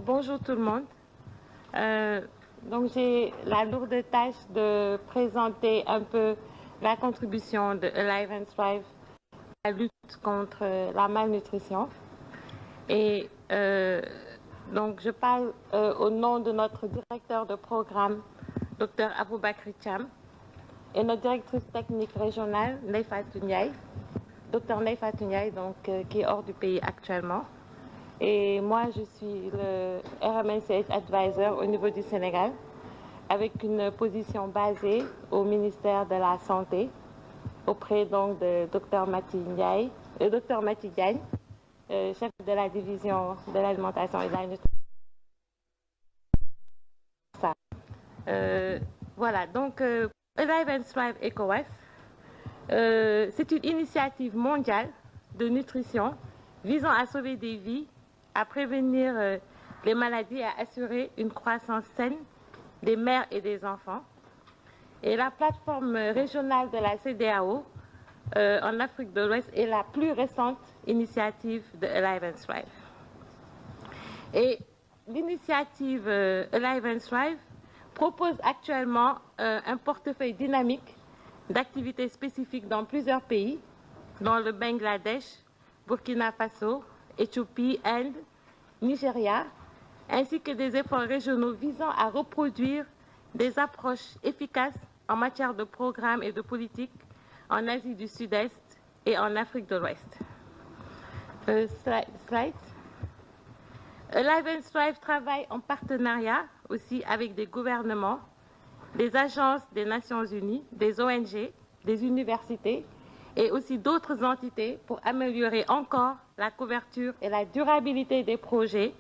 Bonjour tout le monde. Donc j'ai la lourde tâche de présenter un peu la contribution de Alive and Thrive à la lutte contre la malnutrition. Et donc je parle au nom de notre directeur de programme, Dr Aboubakry Thiam, et notre directrice technique régionale, Neyfatou Ndiaye, Dr Neyfatou Ndiaye, donc, qui est hors du pays actuellement. Et moi, je suis le RMNCH Advisor au niveau du Sénégal, avec une position basée au ministère de la Santé, auprès donc de Dr Mati Ndiaye, Dr Mati Diagne, chef de la division de l'alimentation et de la nutrition. Voilà, donc Alive and Thrive ECOWAS, c'est une initiative mondiale de nutrition visant à sauver des vies, à prévenir les maladies et à assurer une croissance saine des mères et des enfants. Et la plateforme régionale de la CEDEAO en Afrique de l'Ouest est la plus récente initiative de Alive and Thrive. Et l'initiative Alive and Thrive propose actuellement un portefeuille dynamique d'activités spécifiques dans plusieurs pays, dont le Bangladesh, Burkina Faso, Éthiopie, Inde, Nigeria, ainsi que des efforts régionaux visant à reproduire des approches efficaces en matière de programmes et de politiques en Asie du Sud-Est et en Afrique de l'Ouest. Slide. Alive and Thrive travaille en partenariat aussi avec des gouvernements, des agences des Nations Unies, des ONG, des universités et aussi d'autres entités pour améliorer encore la couverture et la durabilité des projets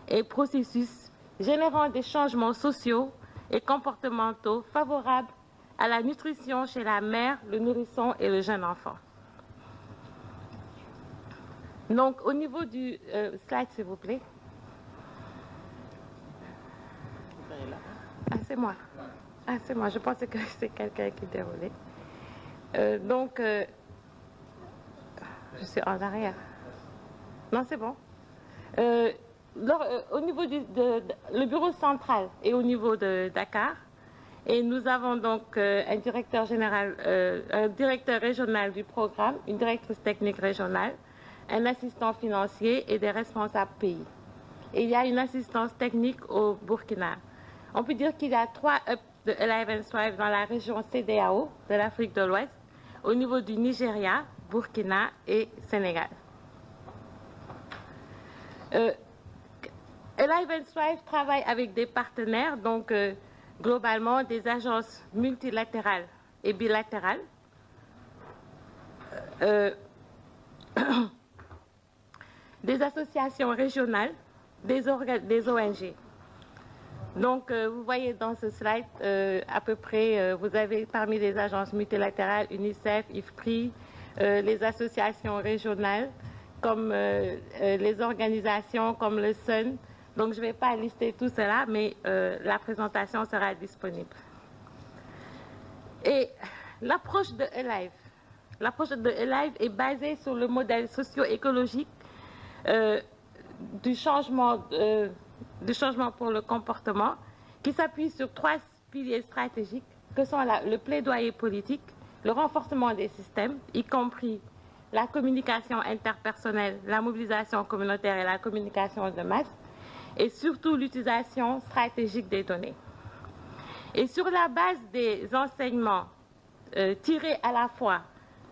et processus générant des changements sociaux et comportementaux favorables à la nutrition chez la mère, le nourrisson et le jeune enfant. Donc, au niveau du slide, s'il vous plaît. Ah, c'est moi. Ah, c'est moi. Je pensais que c'est quelqu'un qui déroulait. Je suis en arrière. Non, c'est bon. Au niveau le bureau central est au niveau de Dakar. Et nous avons donc un directeur général, un directeur régional du programme, une directrice technique régionale, un assistant financier et des responsables pays. Et il y a une assistance technique au Burkina. On peut dire qu'il y a 3 hubs de Alive and Thrive dans la région CEDEAO de l'Afrique de l'Ouest, au niveau du Nigeria, Burkina et Sénégal. Alive and Thrive travaille avec des partenaires, donc globalement des agences multilatérales et bilatérales, des associations régionales, des ONG. Donc, vous voyez dans ce slide, à peu près, vous avez parmi les agences multilatérales, UNICEF, IFPRI, les associations régionales, comme les organisations comme le SUN. Donc, je ne vais pas lister tout cela, mais la présentation sera disponible. Et l'approche de Alive est basée sur le modèle socio-écologique du changement pour le comportement, qui s'appuie sur 3 piliers stratégiques que sont le plaidoyer politique, le renforcement des systèmes, y compris la communication interpersonnelle, la mobilisation communautaire et la communication de masse, et surtout l'utilisation stratégique des données. Et sur la base des enseignements tirés à la fois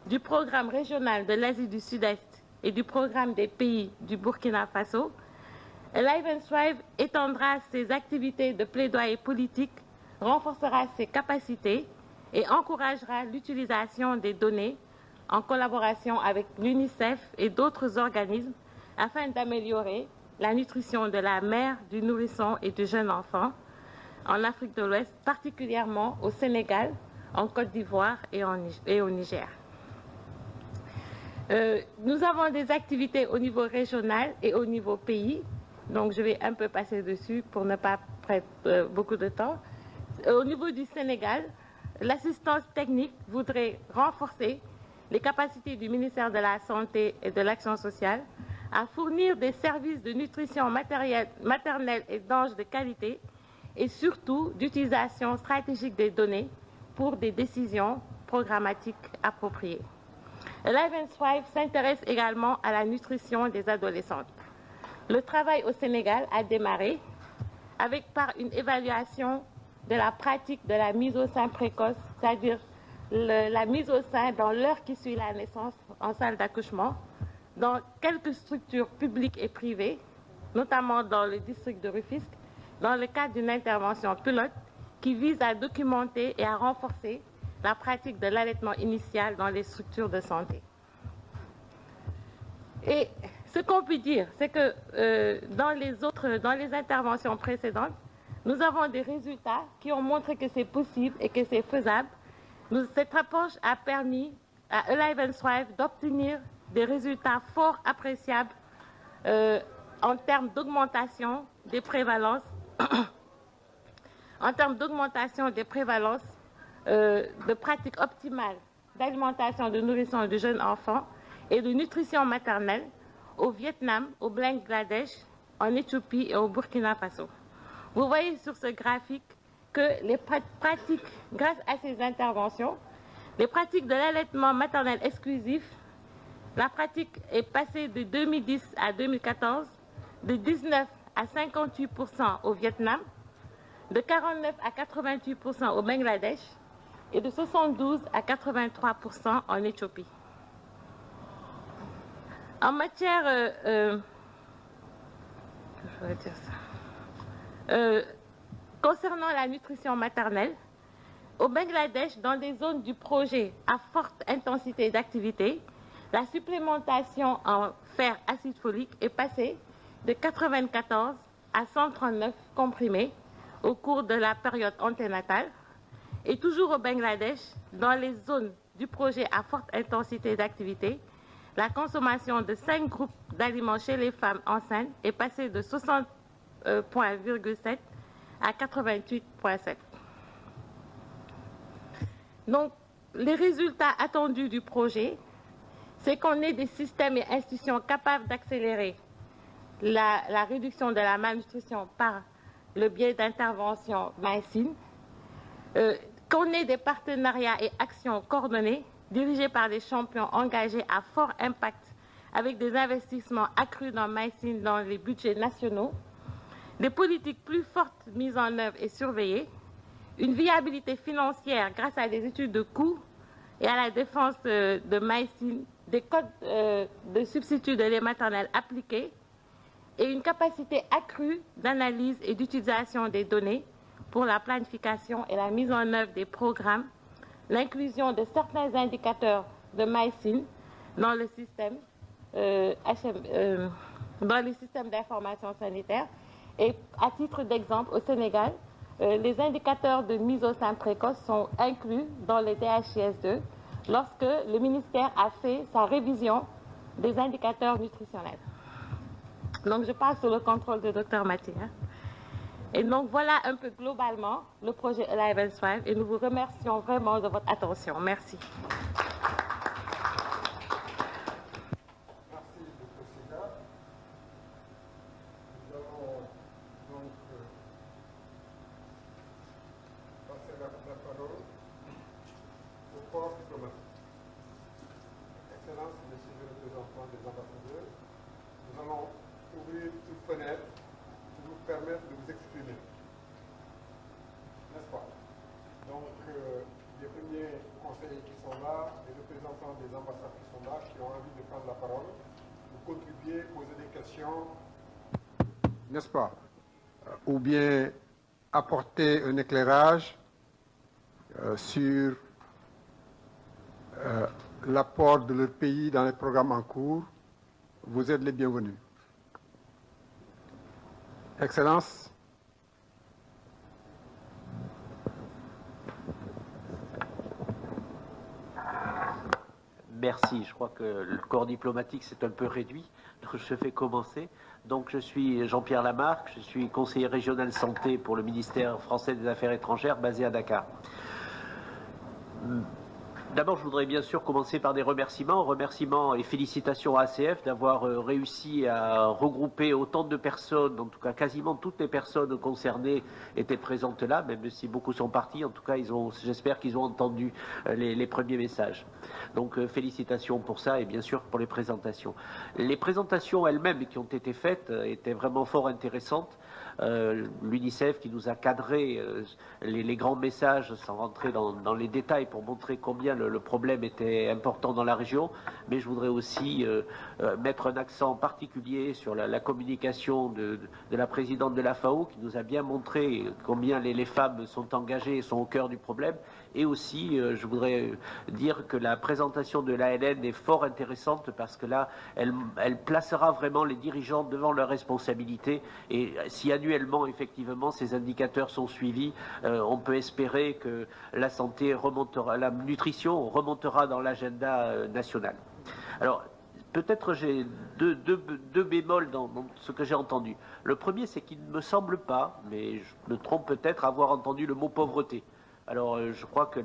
du programme régional de l'Asie du Sud-Est et du programme des pays du Burkina Faso, Alive and Thrive étendra ses activités de plaidoyer politique, renforcera ses capacités et encouragera l'utilisation des données en collaboration avec l'UNICEF et d'autres organismes afin d'améliorer la nutrition de la mère, du nourrisson et du jeune enfant en Afrique de l'Ouest, particulièrement au Sénégal, en Côte d'Ivoire et au Niger. Nous avons des activités au niveau régional et au niveau pays. Donc, je vais un peu passer dessus pour ne pas prendre beaucoup de temps. Au niveau du Sénégal, l'assistance technique voudrait renforcer les capacités du ministère de la Santé et de l'Action sociale à fournir des services de nutrition maternelle et d'ange de qualité et surtout d'utilisation stratégique des données pour des décisions programmatiques appropriées. Alive and Thrive s'intéresse également à la nutrition des adolescentes. Le travail au Sénégal a démarré par une évaluation de la pratique de la mise au sein précoce, c'est-à-dire la mise au sein dans l'heure qui suit la naissance en salle d'accouchement, dans quelques structures publiques et privées, notamment dans le district de Rufisque, dans le cadre d'une intervention pilote qui vise à documenter et à renforcer la pratique de l'allaitement initial dans les structures de santé. Et ce qu'on peut dire, c'est que dans les interventions précédentes, nous avons des résultats qui ont montré que c'est possible et que c'est faisable. Cette approche a permis à Alive and Thrive d'obtenir des résultats fort appréciables en termes d'augmentation des prévalences, de pratiques optimales d'alimentation de nourrissons de jeunes enfants et de nutrition maternelle au Vietnam, au Bangladesh, en Éthiopie et au Burkina Faso. Vous voyez sur ce graphique que les pratiques, grâce à ces interventions, les pratiques de l'allaitement maternel exclusif, la pratique est passée de 2010 à 2014, de 19 à 58% au Vietnam, de 49 à 88% au Bangladesh et de 72 à 83% en Éthiopie. En matière... concernant la nutrition maternelle, au Bangladesh, dans des zones du projet à forte intensité d'activité, la supplémentation en fer acide folique est passée de 94 à 139 comprimés au cours de la période anténatale. Et toujours au Bangladesh, dans les zones du projet à forte intensité d'activité, la consommation de 5 groupes d'aliments chez les femmes enceintes est passée de 60,7 à 88,7. Donc, les résultats attendus du projet, c'est qu'on ait des systèmes et institutions capables d'accélérer la réduction de la malnutrition par le biais d'interventions MySyn, qu'on ait des partenariats et actions coordonnées dirigées par des champions engagés à fort impact avec des investissements accrus dans MySyn dans les budgets nationaux, des politiques plus fortes mises en œuvre et surveillées, une viabilité financière grâce à des études de coûts et à la défense de MySyn, des codes de substituts de lait maternel appliqués et une capacité accrue d'analyse et d'utilisation des données pour la planification et la mise en œuvre des programmes, l'inclusion de certains indicateurs de MySyn dans le système d'information sanitaire. Et à titre d'exemple, au Sénégal, les indicateurs de mise au sein précoce sont inclus dans le DHIS2 lorsque le ministère a fait sa révision des indicateurs nutritionnels. Donc, je passe sur le contrôle de Dr Mathieu. Et donc, voilà un peu globalement le projet Alive and Thrive et nous vous remercions vraiment de votre attention. Merci. N'est-ce pas? Ou bien apporter un éclairage sur l'apport de leur pays dans les programmes en cours, vous êtes les bienvenus. Excellence. Merci. Je crois que le corps diplomatique s'est un peu réduit. Donc je fais commencer. Donc je suis Jean-Pierre Lamarque, je suis conseiller régional santé pour le ministère français des Affaires étrangères basé à Dakar. D'abord, je voudrais bien sûr commencer par des remerciements. Remerciements et félicitations à ACF d'avoir réussi à regrouper autant de personnes, en tout cas quasiment toutes les personnes concernées étaient présentes là, même si beaucoup sont partis. En tout cas, j'espère qu'ils ont entendu les premiers messages. Donc félicitations pour ça et bien sûr pour les présentations. Les présentations elles-mêmes qui ont été faites étaient vraiment fort intéressantes. L'UNICEF qui nous a cadré les grands messages sans rentrer dans les détails pour montrer combien le problème était important dans la région, mais je voudrais aussi mettre un accent particulier sur la communication de la présidente de la FAO qui nous a bien montré combien les femmes sont engagées et sont au cœur du problème. Et aussi, je voudrais dire que la présentation de l'ALN est fort intéressante parce que là, elle placera vraiment les dirigeants devant leurs responsabilités. Et si annuellement, effectivement, ces indicateurs sont suivis, on peut espérer que la santé remontera, la nutrition remontera dans l'agenda national. Alors, peut-être j'ai deux bémols dans ce que j'ai entendu. Le premier, c'est qu'il ne me semble pas, mais je me trompe peut-être, avoir entendu le mot pauvreté. Alors, je crois que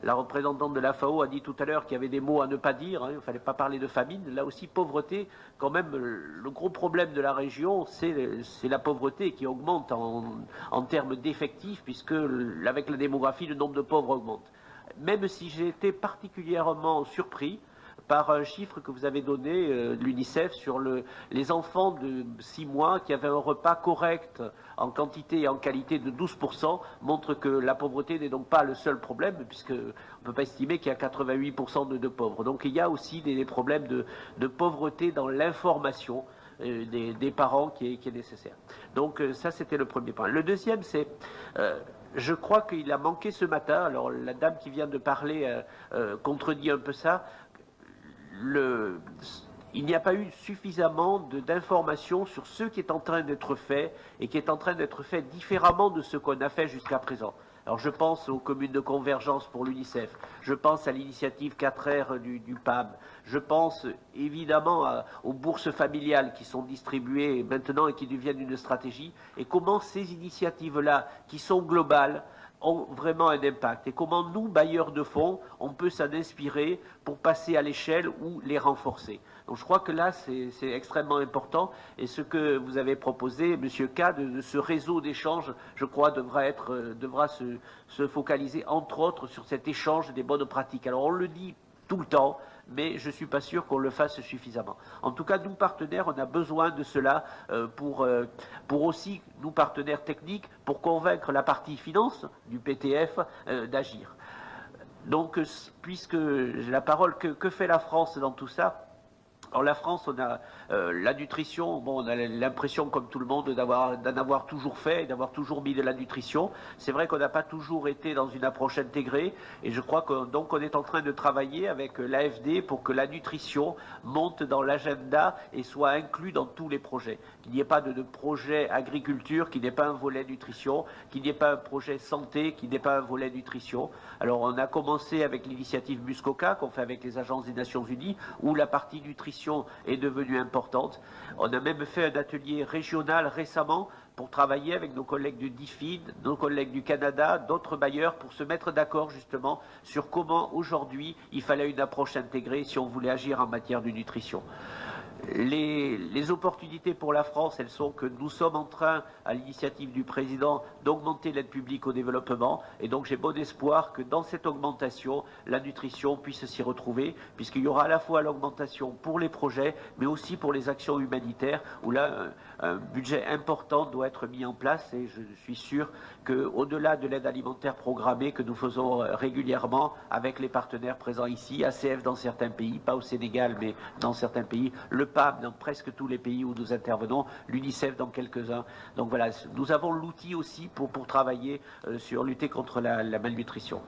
la représentante de la FAO a dit tout à l'heure qu'il y avait des mots à ne pas dire, hein, il ne fallait pas parler de famine. Là aussi, pauvreté, quand même, le gros problème de la région, c'est la pauvreté qui augmente en termes d'effectifs, puisque avec la démographie, le nombre de pauvres augmente. Même si j'ai été particulièrement surpris par un chiffre que vous avez donné de l'UNICEF sur les enfants de 6 mois qui avaient un repas correct en quantité et en qualité de 12%, montre que la pauvreté n'est donc pas le seul problème, puisqu'on ne peut pas estimer qu'il y a 88% de pauvres. Donc il y a aussi des problèmes de pauvreté dans l'information des parents qui est nécessaire. Donc ça, c'était le premier point. Le deuxième, c'est... je crois qu'il a manqué ce matin, alors la dame qui vient de parler contredit un peu ça, il n'y a pas eu suffisamment d'informations sur ce qui est en train d'être fait et qui est en train d'être fait différemment de ce qu'on a fait jusqu'à présent. Alors je pense aux communes de convergence pour l'UNICEF, je pense à l'initiative 4R du PAM, je pense évidemment aux bourses familiales qui sont distribuées maintenant et qui deviennent une stratégie, et comment ces initiatives-là, qui sont globales, ont vraiment un impact et comment nous, bailleurs de fonds, on peut s'en inspirer pour passer à l'échelle ou les renforcer. Donc je crois que là, c'est extrêmement important et ce que vous avez proposé, Monsieur K, de ce réseau d'échanges, je crois, devra se focaliser entre autres sur cet échange des bonnes pratiques. Alors on le dit tout le temps, mais je ne suis pas sûr qu'on le fasse suffisamment. En tout cas, nous, partenaires, on a besoin de cela pour aussi, nous, partenaires techniques, pour convaincre la partie finance du PTF d'agir. Donc, puisque j'ai la parole, que fait la France dans tout ça ? Alors la France, on a la nutrition, bon, on a l'impression, comme tout le monde, d'en avoir toujours fait et d'avoir toujours mis de la nutrition. C'est vrai qu'on n'a pas toujours été dans une approche intégrée et je crois que donc on est en train de travailler avec l'AFD pour que la nutrition monte dans l'agenda et soit inclue dans tous les projets. Qu'il n'y ait pas de projet agriculture, qu'il n'y ait pas un volet nutrition, qu'il n'y ait pas un projet santé, qu'il n'y ait pas un volet nutrition. Alors on a commencé avec l'initiative Muskoka qu'on fait avec les agences des Nations Unies où la partie nutrition est devenue importante. On a même fait un atelier régional récemment pour travailler avec nos collègues du DFID, nos collègues du Canada, d'autres bailleurs, pour se mettre d'accord justement sur comment aujourd'hui il fallait une approche intégrée si on voulait agir en matière de nutrition. Les opportunités pour la France, elles sont que nous sommes en train, à l'initiative du président, d'augmenter l'aide publique au développement. Et donc j'ai bon espoir que dans cette augmentation, la nutrition puisse s'y retrouver, puisqu'il y aura à la fois l'augmentation pour les projets, mais aussi pour les actions humanitaires, où là, un budget important doit être mis en place. Et je suis sûr qu'au-delà de l'aide alimentaire programmée que nous faisons régulièrement avec les partenaires présents ici, ACF dans certains pays, pas au Sénégal, mais dans certains pays, le PAM dans presque tous les pays où nous intervenons, l'UNICEF dans quelques-uns. Donc voilà, nous avons l'outil aussi pour travailler sur lutter contre la malnutrition.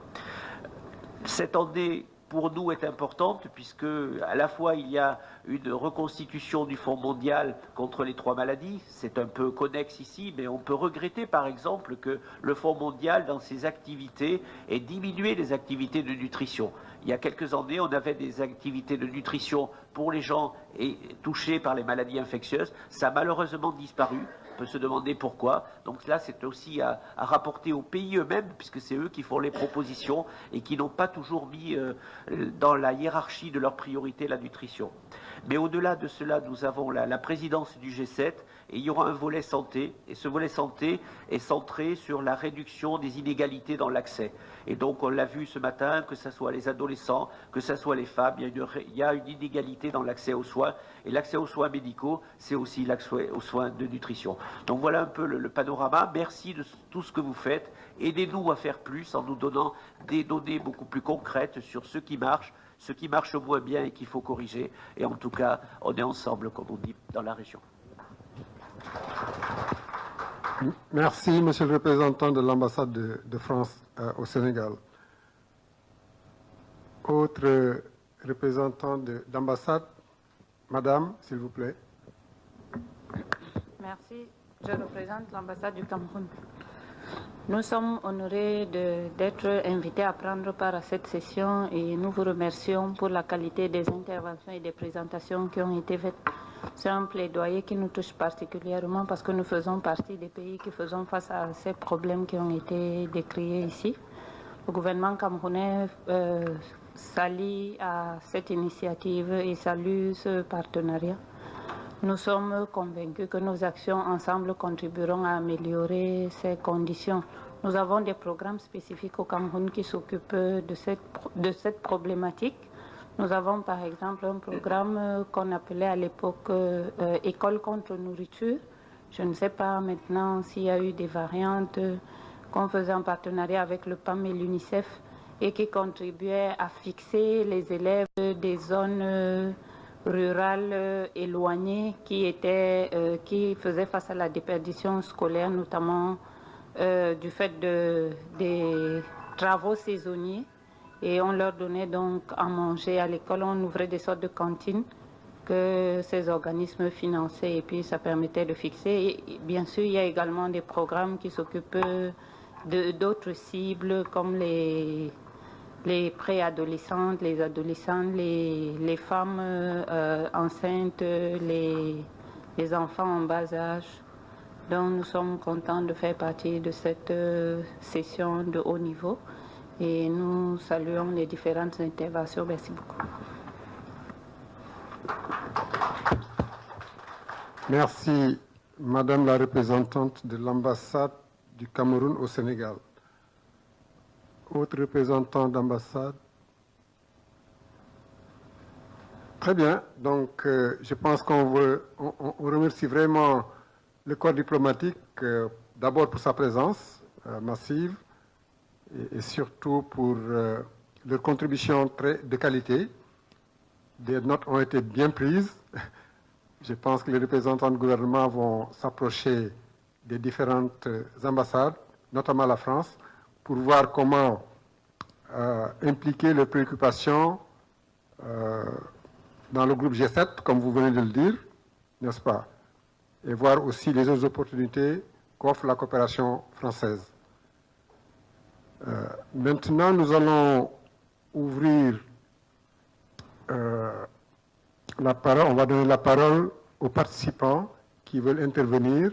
Cette année, pour nous, est importante puisque à la fois il y a une reconstitution du Fonds mondial contre les 3 maladies, c'est un peu connexe ici, mais on peut regretter par exemple que le Fonds mondial dans ses activités ait diminué les activités de nutrition. Il y a quelques années, on avait des activités de nutrition pour les gens touchés par les maladies infectieuses. Ça a malheureusement disparu. peut se demander pourquoi. Donc là, c'est aussi à rapporter aux pays eux-mêmes, puisque c'est eux qui font les propositions et qui n'ont pas toujours mis dans la hiérarchie de leurs priorités la nutrition. Mais au-delà de cela, nous avons la présidence du G7 et il y aura un volet santé. Et ce volet santé est centré sur la réduction des inégalités dans l'accès. Et donc, on l'a vu ce matin, que ce soit les adolescents, que ce soit les femmes, il y a une inégalité dans l'accès aux soins. Et l'accès aux soins médicaux, c'est aussi l'accès aux soins de nutrition. Donc voilà un peu le panorama. Merci de tout ce que vous faites. Aidez-nous à faire plus en nous donnant des données beaucoup plus concrètes sur ce qui marche moins bien et qu'il faut corriger. Et en tout cas, on est ensemble, comme on dit, dans la région. Merci, Monsieur le représentant de l'ambassade de France au Sénégal. Autre représentant d'ambassade, Madame, s'il vous plaît. Merci. Je représente l'ambassade du Cameroun. Nous sommes honorés d'être invités à prendre part à cette session et nous vous remercions pour la qualité des interventions et des présentations qui ont été faites. C'est un plaidoyer qui nous touche particulièrement parce que nous faisons partie des pays qui faisons face à ces problèmes qui ont été décriés ici. Le gouvernement camerounais s'allie à cette initiative et salue ce partenariat. Nous sommes convaincus que nos actions ensemble contribueront à améliorer ces conditions. Nous avons des programmes spécifiques au Cameroun qui s'occupent de cette problématique. Nous avons par exemple un programme qu'on appelait à l'époque École contre nourriture. Je ne sais pas maintenant s'il y a eu des variantes qu'on faisait en partenariat avec le PAM et l'UNICEF et qui contribuaient à fixer les élèves des zones rurales éloignées qui faisaient face à la déperdition scolaire, notamment du fait des travaux saisonniers. Et on leur donnait donc à manger à l'école, on ouvrait des sortes de cantines que ces organismes finançaient et puis ça permettait de fixer. Et bien sûr, il y a également des programmes qui s'occupent d'autres cibles comme les préadolescentes, les adolescentes, les femmes enceintes, les enfants en bas âge. Donc nous sommes contents de faire partie de cette session de haut niveau et nous saluons les différentes interventions. Merci beaucoup. Merci, Madame la représentante de l'ambassade du Cameroun au Sénégal. Autre représentant d'ambassade. Très bien. Donc, je pense qu'on remercie vraiment le corps diplomatique, d'abord pour sa présence massive et surtout pour leur contribution de qualité. Des notes ont été bien prises. Je pense que les représentants du gouvernement vont s'approcher des différentes ambassades, notamment la France, pour voir comment impliquer leurs préoccupations dans le groupe G7, comme vous venez de le dire, n'est-ce pas? Et voir aussi les autres opportunités qu'offre la coopération française. Maintenant, nous allons ouvrir la parole. On va donner la parole aux participants qui veulent intervenir.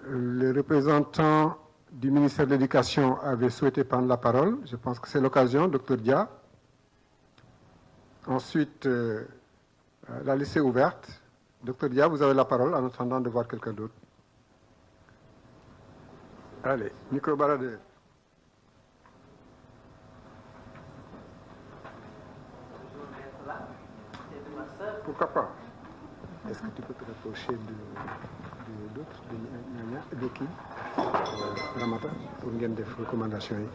Les représentants du ministère de l'Éducation avaient souhaité prendre la parole. Je pense que c'est l'occasion, Dr Dia. Ensuite, la liste est ouverte. Dr Dia, vous avez la parole en attendant de voir quelqu'un d'autre. Allez, micro baladeur. Pourquoi pas? Est-ce que tu peux te rapprocher d'autres, de qui Ramata, pour ngeen def recommandation yi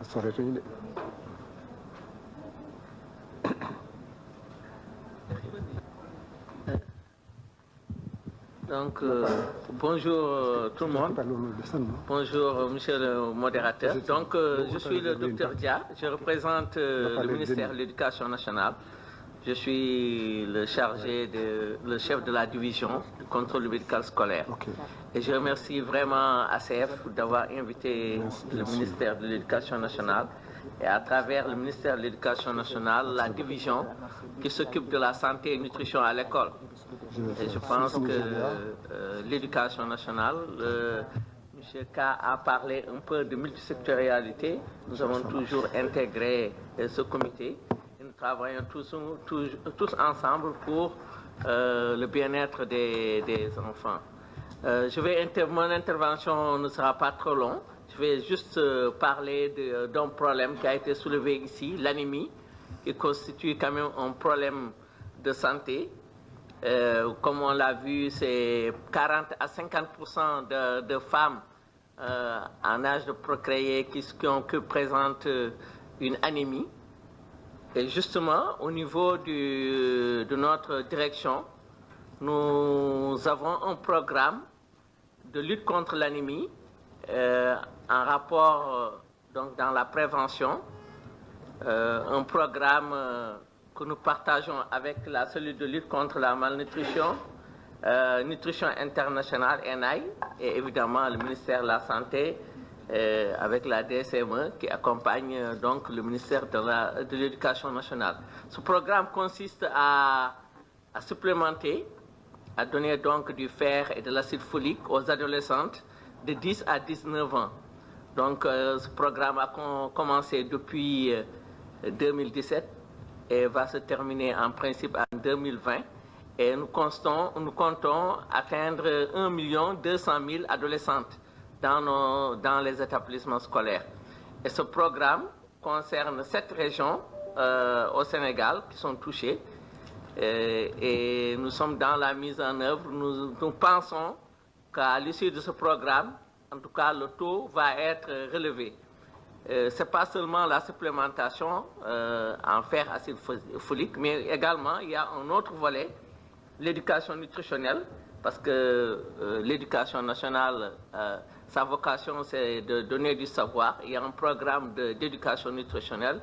soreetuñu de. Donc, bonjour tout le monde. Bonjour, monsieur le modérateur. Donc, je suis le docteur Dia. Je représente le ministère de l'Éducation nationale. Je suis le chef de la division du contrôle médical scolaire. Okay. Et je remercie vraiment ACF d'avoir invité le ministère de l'Éducation nationale et à travers le ministère de l'Éducation nationale, la division qui s'occupe de la santé et nutrition à l'école. Et je pense que l'éducation nationale, M. K a parlé un peu de multisectorialité. Nous avons toujours intégré ce comité. Et nous travaillons tous ensemble pour le bien-être des enfants. Mon intervention ne sera pas trop longue. Je vais juste parler d'un problème qui a été soulevé ici, l'anémie, qui constitue quand même un problème de santé. Comme on l'a vu, c'est 40 à 50% de femmes en âge de procréer qui présentent une anémie. Et justement, au niveau de notre direction, nous avons un programme de lutte contre l'anémie en rapport donc dans la prévention, un programme que nous partageons avec la cellule de lutte contre la malnutrition, Nutrition Internationale, NI, et évidemment le ministère de la Santé avec la DSME qui accompagne donc le ministère de l'Éducation nationale. Ce programme consiste à supplémenter, à donner donc du fer et de l'acide folique aux adolescentes de 10 à 19 ans. Donc ce programme a commencé depuis 2017 et va se terminer en principe en 2020. Et nous comptons atteindre 1 200 000 adolescentes dans les établissements scolaires. Et ce programme concerne 7 régions au Sénégal qui sont touchées. Et nous sommes dans la mise en œuvre. Nous pensons qu'à l'issue de ce programme, en tout cas, le taux va être relevé. Ce n'est pas seulement la supplémentation en fer acide folique, mais également il y a un autre volet, l'éducation nutritionnelle, parce que l'éducation nationale, sa vocation c'est de donner du savoir. Il y a un programme d'éducation nutritionnelle